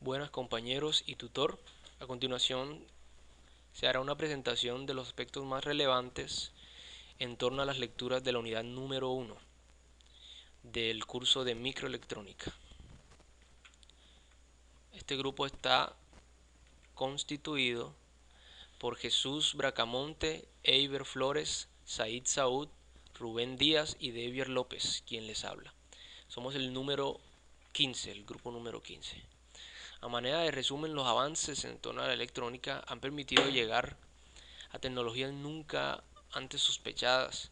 Buenas compañeros y tutor. A continuación se hará una presentación de los aspectos más relevantes en torno a las lecturas de la unidad número 1 del curso de microelectrónica. Este grupo está constituido por Jesús Bracamonte, Eiber Flores, Said Saud, Rubén Díaz y Devier López, quien les habla. Somos el número 15, el grupo número 15. A manera de resumen, los avances en torno a la electrónica han permitido llegar a tecnologías nunca antes sospechadas,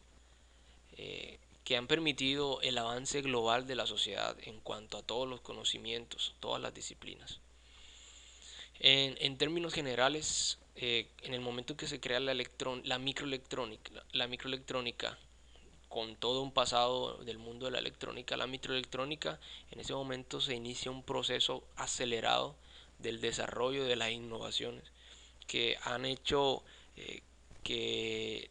que han permitido el avance global de la sociedad en cuanto a todos los conocimientos, todas las disciplinas. En términos generales, en el momento en que se crea la microelectrónica, con todo un pasado del mundo de la electrónica, la microelectrónica, en ese momento se inicia un proceso acelerado del desarrollo de las innovaciones que han hecho que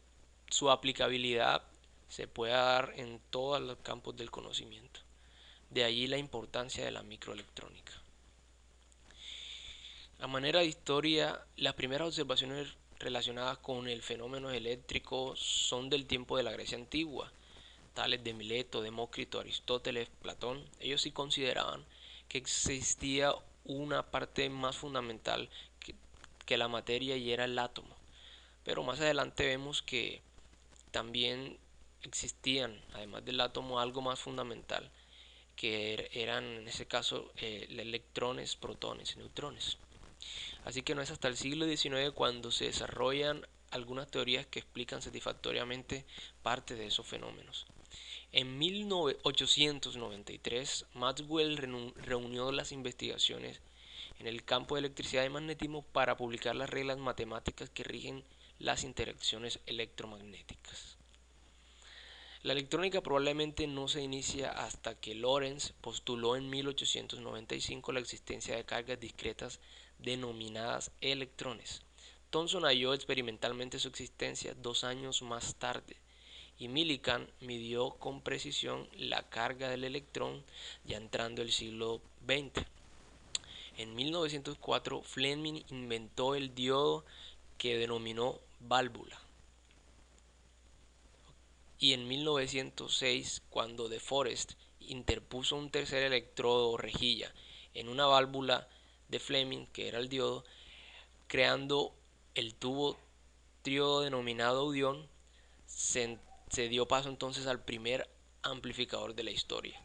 su aplicabilidad se pueda dar en todos los campos del conocimiento. De allí la importancia de la microelectrónica. A manera de historia, las primeras observaciones relacionadas con el fenómeno eléctrico son del tiempo de la Grecia antigua. Tales de Mileto, Demócrito, Aristóteles, Platón, ellos sí consideraban que existía una parte más fundamental que la materia y era el átomo. Pero más adelante vemos que también existían, además del átomo, algo más fundamental, que eran en ese caso electrones, protones y neutrones. Así que no es hasta el siglo XIX cuando se desarrollan algunas teorías que explican satisfactoriamente parte de esos fenómenos. En 1893, Maxwell reunió las investigaciones en el campo de electricidad y magnetismo para publicar las reglas matemáticas que rigen las interacciones electromagnéticas. La electrónica probablemente no se inicia hasta que Lorentz postuló en 1895 la existencia de cargas discretas denominadas electrones. Thomson halló experimentalmente su existencia 2 años más tarde y Millikan midió con precisión la carga del electrón ya entrando el siglo XX. En 1904 Fleming inventó el diodo que denominó válvula. Y en 1906, cuando De Forest interpuso un tercer electrodo o rejilla en una válvula de Fleming, que era el diodo, creando el tubo triodo denominado audión, se dio paso entonces al primer amplificador de la historia.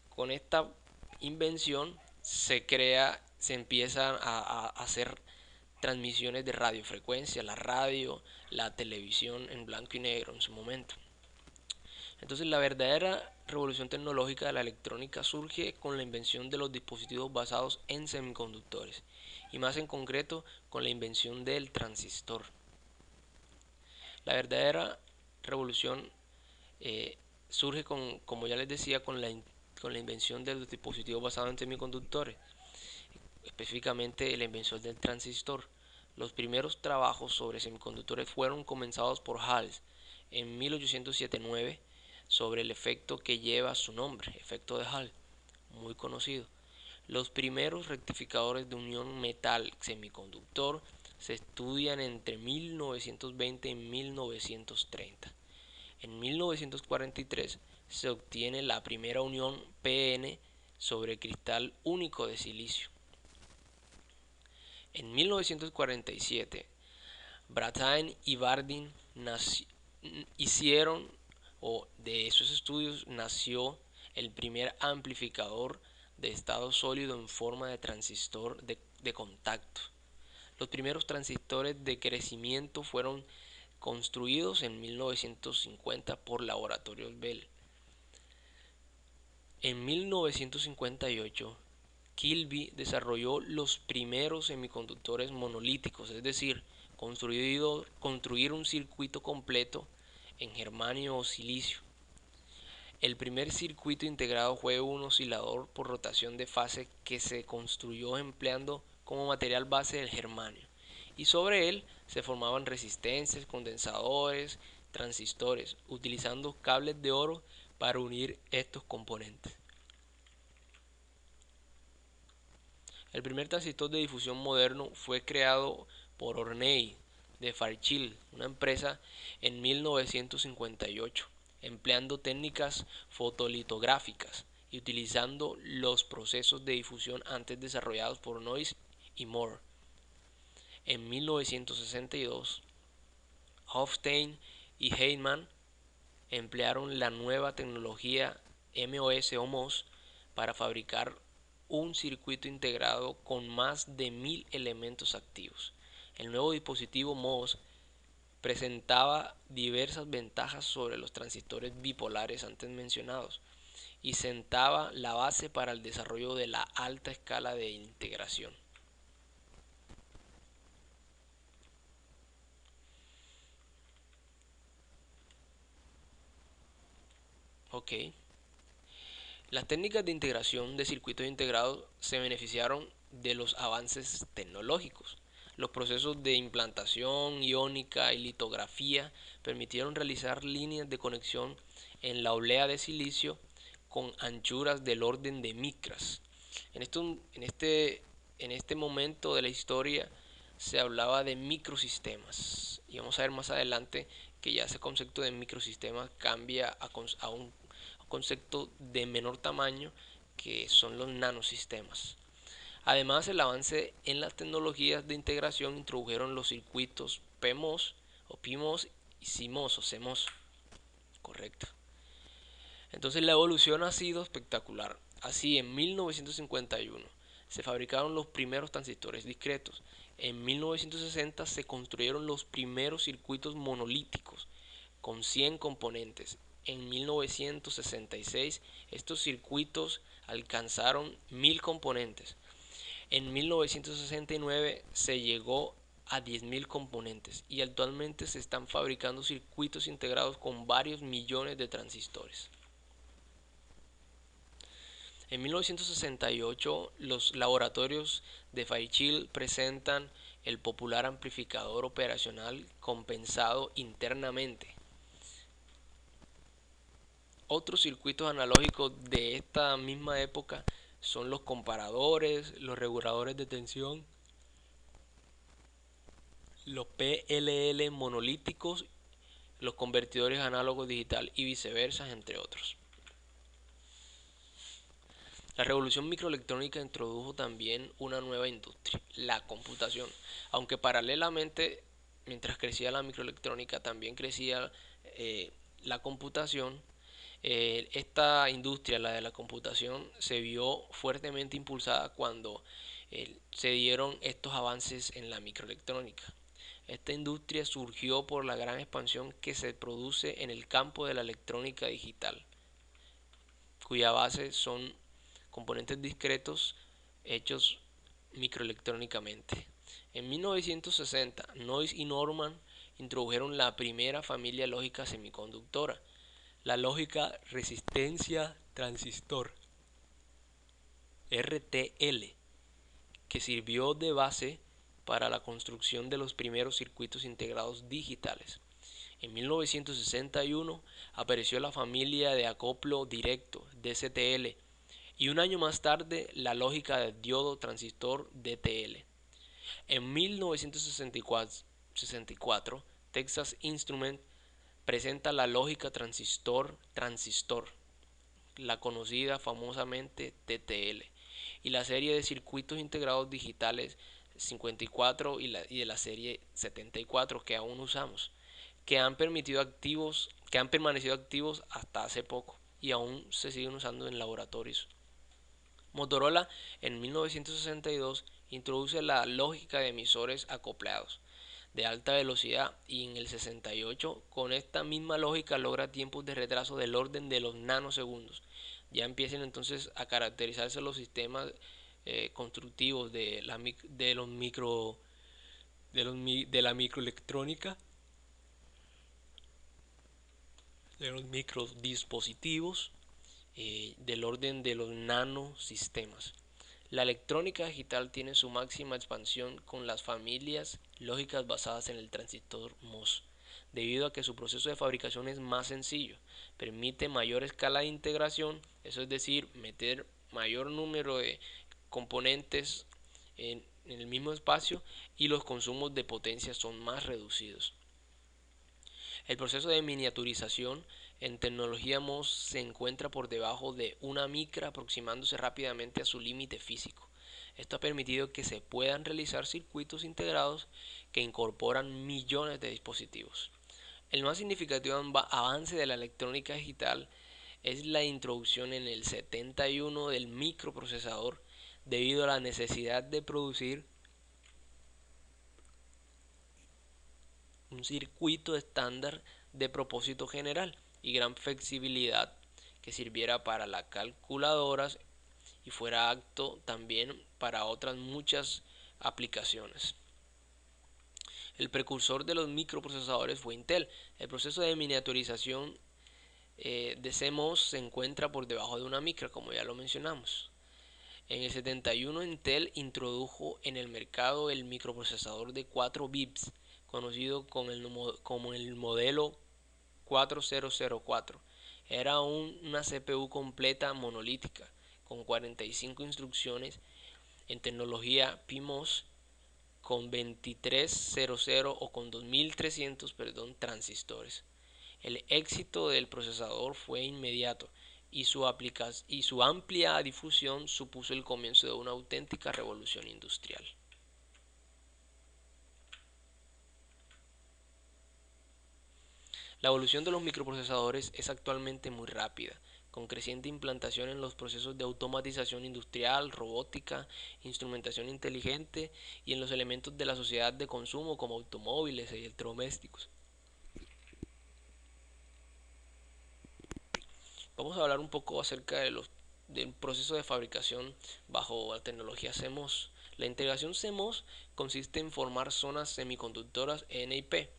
Con esta invención se empiezan a hacer transmisiones de radiofrecuencia, la radio, la televisión en blanco y negro en su momento. Entonces la verdadera revolución tecnológica de la electrónica surge con la invención de los dispositivos basados en semiconductores y más en concreto con la invención del transistor. La verdadera revolución surge como ya les decía, con la invención de los dispositivos basados en semiconductores, específicamente la invención del transistor. Los primeros trabajos sobre semiconductores fueron comenzados por Hales en 1879 sobre el efecto que lleva su nombre, efecto de Hall, muy conocido. Los primeros rectificadores de unión metal-semiconductor se estudian entre 1920 y 1930. En 1943 se obtiene la primera unión PN sobre cristal único de silicio. En 1947, Brattain y Bardeen hicieron, o de esos estudios nació el primer amplificador de estado sólido en forma de transistor de contacto. Los primeros transistores de crecimiento fueron construidos en 1950 por Laboratorios Bell. En 1958, Kilby desarrolló los primeros semiconductores monolíticos, es decir, construir un circuito completo en germanio o silicio. El primer circuito integrado fue un oscilador por rotación de fase que se construyó empleando como material base el germanio, y sobre él se formaban resistencias, condensadores, transistores, utilizando cables de oro para unir estos componentes. El primer transistor de difusión moderno fue creado por Ornei de Fairchild, una empresa, en 1958, empleando técnicas fotolitográficas y utilizando los procesos de difusión antes desarrollados por Noyce y Moore. En 1962, Hofstein y Heyman emplearon la nueva tecnología MOS o MOS para fabricar un circuito integrado con más de 1000 elementos activos. El nuevo dispositivo MOS presentaba diversas ventajas sobre los transistores bipolares antes mencionados y sentaba la base para el desarrollo de la alta escala de integración. Ok. Las técnicas de integración de circuitos integrados se beneficiaron de los avances tecnológicos. Los procesos de implantación iónica y litografía permitieron realizar líneas de conexión en la oblea de silicio con anchuras del orden de micras. En este momento de la historia se hablaba de microsistemas y vamos a ver más adelante que ya ese concepto de microsistemas cambia a un concepto de menor tamaño, que son los nanosistemas. Además, el avance en las tecnologías de integración introdujeron los circuitos PMOS o PMOS y CMOS o CMOS. Correcto. Entonces la evolución ha sido espectacular. Así, en 1951 se fabricaron los primeros transistores discretos. En 1960 se construyeron los primeros circuitos monolíticos con 100 componentes. En 1966 estos circuitos alcanzaron 1000 componentes. En 1969 se llegó a 10.000 componentes y actualmente se están fabricando circuitos integrados con varios millones de transistores. En 1968 los laboratorios de Fairchild presentan el popular amplificador operacional compensado internamente. Otros circuitos analógicos de esta misma época son los comparadores, los reguladores de tensión, los PLL monolíticos, los convertidores análogos digital y viceversa, entre otros. La revolución microelectrónica introdujo también una nueva industria, la computación, aunque paralelamente, mientras crecía la microelectrónica, también crecía la computación. Esta industria, la de la computación, se vio fuertemente impulsada cuando se dieron estos avances en la microelectrónica. Esta industria surgió por la gran expansión que se produce en el campo de la electrónica digital, cuya base son componentes discretos hechos microelectrónicamente. En 1960, Noyce y Norman introdujeron la primera familia lógica semiconductora, la lógica resistencia transistor, RTL, que sirvió de base para la construcción de los primeros circuitos integrados digitales. En 1961 apareció la familia de acoplo directo, DCTL, y un año más tarde la lógica de diodo transistor, DTL. En 1964, Texas Instruments presenta la lógica transistor, la conocida famosamente TTL, y la serie de circuitos integrados digitales 54 y de la serie 74 que aún usamos, que han permanecido activos hasta hace poco y aún se siguen usando en laboratorios. Motorola en 1962 introduce la lógica de emisores acoplados de alta velocidad y en el 68 con esta misma lógica logra tiempos de retraso del orden de los nanosegundos. Ya empiezan entonces a caracterizarse los sistemas constructivos de la microelectrónica, de los microdispositivos, del orden de los nanosistemas. La electrónica digital tiene su máxima expansión con las familias lógicas basadas en el transistor MOS, debido a que su proceso de fabricación es más sencillo, permite mayor escala de integración, eso es decir, meter mayor número de componentes en el mismo espacio y los consumos de potencia son más reducidos. El proceso de miniaturización en tecnología MOS se encuentra por debajo de una micra, aproximándose rápidamente a su límite físico. Esto ha permitido que se puedan realizar circuitos integrados que incorporan millones de dispositivos. El más significativo avance de la electrónica digital es la introducción en el 71 del microprocesador, debido a la necesidad de producir un circuito estándar de propósito general y gran flexibilidad que sirviera para las calculadoras y fuera apto también para otras muchas aplicaciones. El precursor de los microprocesadores fue Intel. El proceso de miniaturización de CMOS se encuentra por debajo de una micra, como ya lo mencionamos. En el 71 Intel introdujo en el mercado el microprocesador de 4 bits, conocido como el modelo 4004. Era una CPU completa monolítica con 45 instrucciones en tecnología PMOS con 2300 o con 2300, transistores. El éxito del procesador fue inmediato y su amplia difusión supuso el comienzo de una auténtica revolución industrial. La evolución de los microprocesadores es actualmente muy rápida, con creciente implantación en los procesos de automatización industrial, robótica, instrumentación inteligente y en los elementos de la sociedad de consumo como automóviles y electrodomésticos. Vamos a hablar un poco acerca del proceso de fabricación bajo la tecnología CMOS. La integración CMOS consiste en formar zonas semiconductoras N y P,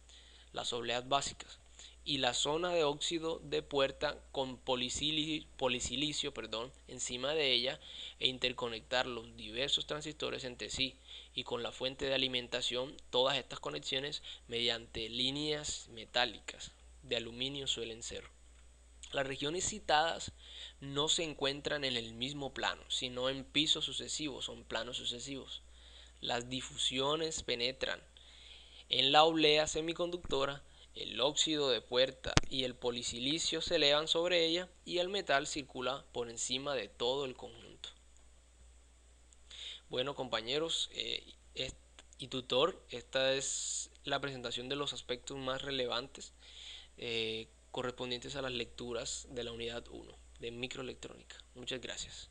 las obleas básicas, y la zona de óxido de puerta con polisilicio encima de ella, e interconectar los diversos transistores entre sí y con la fuente de alimentación. Todas estas conexiones mediante líneas metálicas de aluminio suelen ser. Las regiones citadas no se encuentran en el mismo plano, sino en pisos sucesivos o en planos sucesivos. Las difusiones penetran en la oblea semiconductora, el óxido de puerta y el polisilicio se elevan sobre ella y el metal circula por encima de todo el conjunto. Bueno, compañeros y tutor, esta es la presentación de los aspectos más relevantes correspondientes a las lecturas de la unidad 1 de microelectrónica. Muchas gracias.